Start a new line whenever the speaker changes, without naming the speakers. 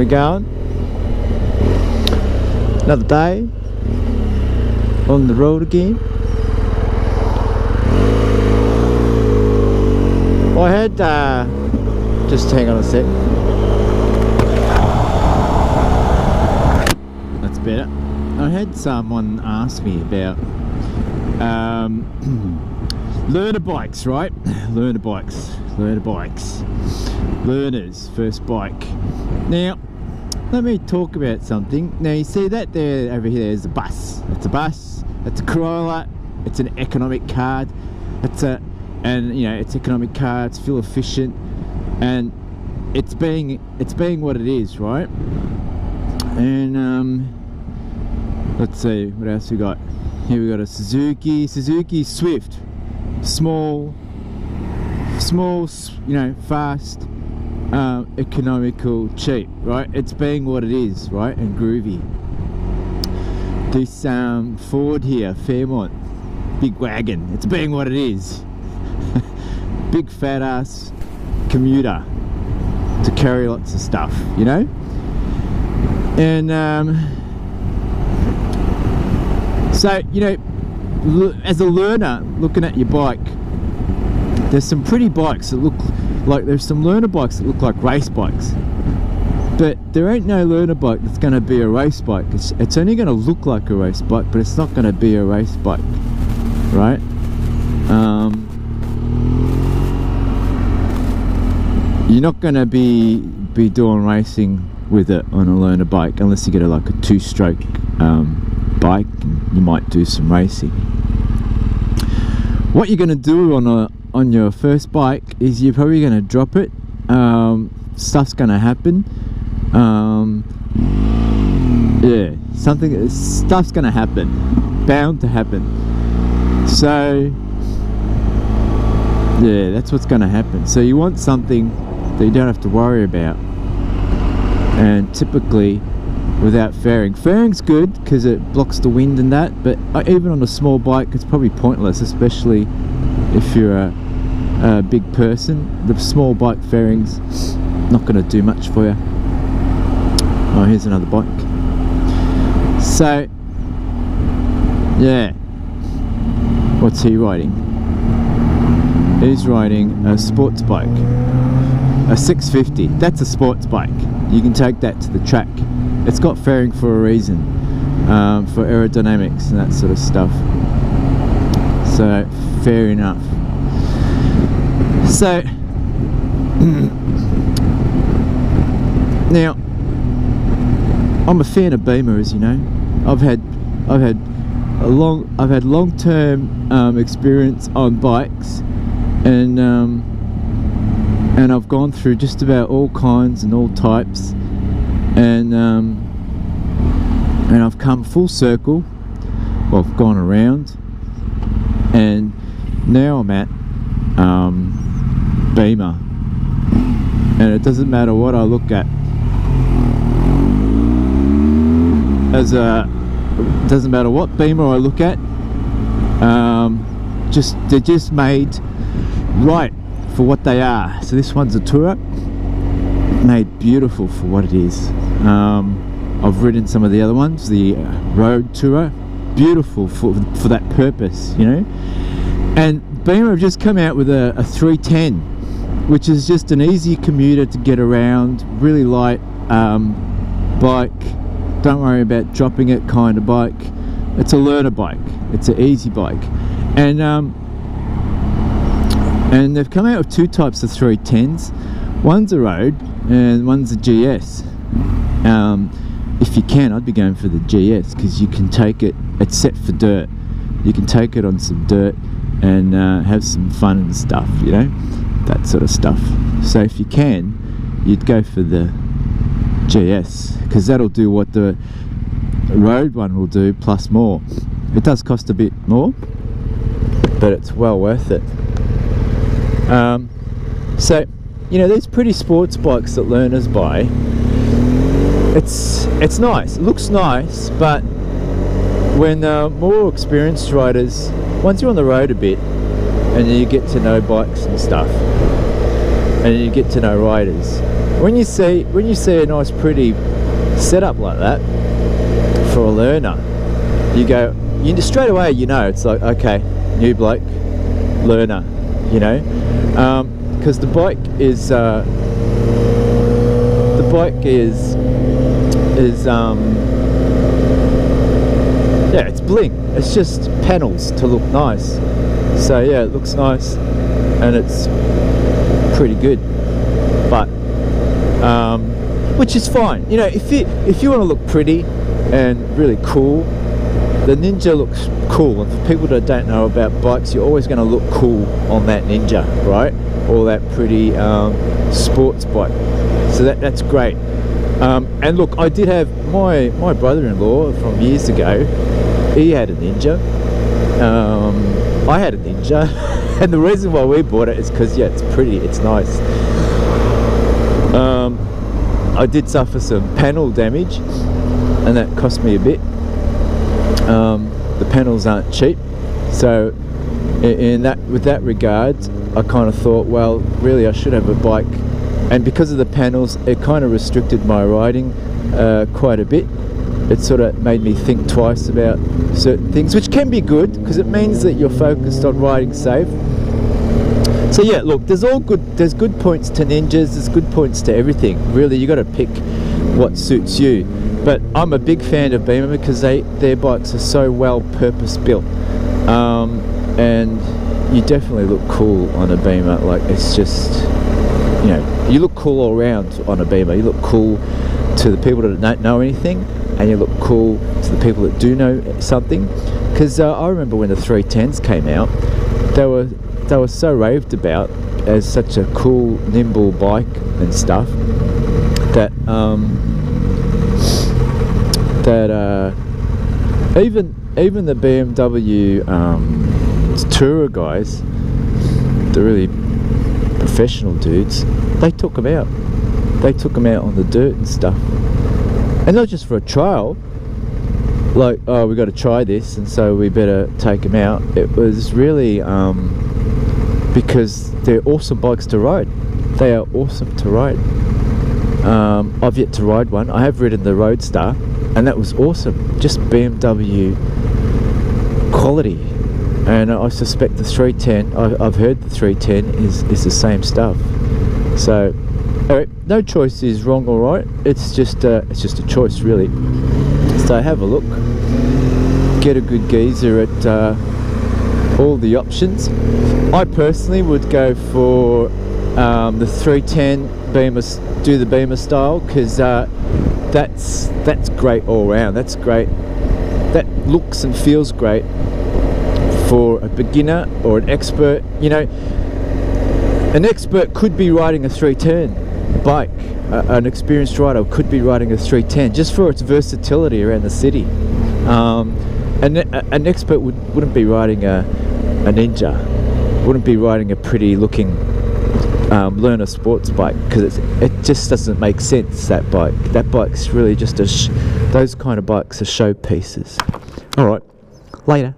going? Another day on the road again. I had, just hang on a sec. That's better. I had someone ask me about learner bikes, right? Learner bikes. Learners, first bike. Now, let me talk about something. Now, you see that there, over here is a bus. It's a bus, it's a Corolla, it's an economic card, it's economic car, it's fuel efficient, and it's being what it is, right? And let's see, what else we got? Here we got a Suzuki Swift, small, fast, economical, cheap, right? It's being what it is, right? And groovy. This Ford here, Fairmont, big wagon, it's being what it is. Big fat ass commuter to carry lots of stuff, you know? And so, you know, as a learner looking at your bike, there's some pretty bikes that look like, there's some learner bikes that look like race bikes, but there ain't no learner bike that's going to be a race bike. It's only going to look like a race bike, but it's not going to be a race bike, right? You're not going to be doing racing with it on a learner bike unless you get like a two-stroke bike, and you might do some racing. What you're going to do on your first bike is you're probably going to drop it. Stuff's going to happen. Stuff's going to happen, bound to happen. So yeah, that's what's going to happen. So you want something that you don't have to worry about, and typically without fairing. Fairing's good because it blocks the wind and that, but even on a small bike it's probably pointless, especially if you're a big person. The small bike fairing's not going to do much for you. Oh, here's another bike. So yeah, what's he riding? He's riding a sports bike, a 650. That's a sports bike. You can take that to the track. It's got fairing for a reason, for aerodynamics and that sort of stuff. So fair enough. So now I'm a fan of Beemer, as you know. I've had long-term experience on bikes, and I've gone through just about all kinds and all types, and I've come full circle. Well, I've gone around, and now I'm at Beemer, and it doesn't matter what I look at. Doesn't matter what Beemer I look at. They're just made right for what they are. So this one's a tourer, made beautiful for what it is. I've ridden some of the other ones, the road tourer, beautiful for that purpose, you know. And Beemer have just come out with a 310, which is just an easy commuter to get around, really light bike. Don't worry about dropping it kind of bike. It's a learner bike. It's an easy bike, and they've come out with two types of 310s. One's a road and one's a GS. If you can, I'd be going for the GS because you can take it. It's set for dirt. You can take it on some dirt and have some fun and stuff, you know, that sort of stuff. So if you can, you'd go for the GS, because that'll do what the road one will do plus more. It does cost a bit more, but it's well worth it. So, you know, these pretty sports bikes that learners buy, it's nice, it looks nice, but when more experienced riders, once you're on the road a bit and you get to know bikes and stuff, and you get to know riders, when you see a nice pretty setup like that for a learner, you go, straight away, you know, it's like, okay, new bloke, learner, you know, because the bike is yeah, it's bling. It's just panels to look nice. So yeah, it looks nice and it's pretty good. But which is fine. You know, if you want to look pretty and really cool, the Ninja looks cool. And for people that don't know about bikes, you're always going to look cool on that Ninja, right? Or that pretty sports bike. So that's great. And look, I did have my brother-in-law from years ago. He had a Ninja. I had a Ninja, and the reason why we bought it is because, yeah, it's pretty, it's nice. I did suffer some panel damage, and that cost me a bit. The panels aren't cheap, so with that regard, I kind of thought, well, really, I should have a bike. And because of the panels, it kind of restricted my riding quite a bit. It sort of made me think twice about certain things, which can be good because it means that you're focused on riding safe. So yeah, look, there's good points to Ninjas, there's good points to everything. Really, you got to pick what suits you. But I'm a big fan of Beemer because their bikes are so well purpose built, and you definitely look cool on a Beemer. Like, it's just, you know, you look cool all around on a Beemer. You look cool to the people that don't know anything, and you look cool to the people that do know something. Because I remember when the 310s came out, they were so raved about as such a cool, nimble bike and stuff that even the BMW tourer guys, the really professional dudes, they took them out. They took them out on the dirt and stuff, and not just for a trial. Like, oh, we got to try this, and so we better take them out. It was really because they're awesome bikes to ride. They are awesome to ride. I've yet to ride one. I have ridden the Roadster, and that was awesome. Just BMW quality. And I suspect the 310, I've heard the 310 is the same stuff. So anyway, no choice is wrong or right. It's just a choice, really. So have a look, get a good geezer at all the options. I personally would go for the 310 Beemer, do the Beemer style, because that's great all round. That's great. That looks and feels great for a beginner or an expert. You know, an expert could be riding a 310 bike. An experienced rider could be riding a 310 just for its versatility around the city. An expert wouldn't be riding a Ninja, wouldn't be riding a pretty looking learner sports bike, because it just doesn't make sense. That bike's really just those kind of bikes are show pieces. All right, later.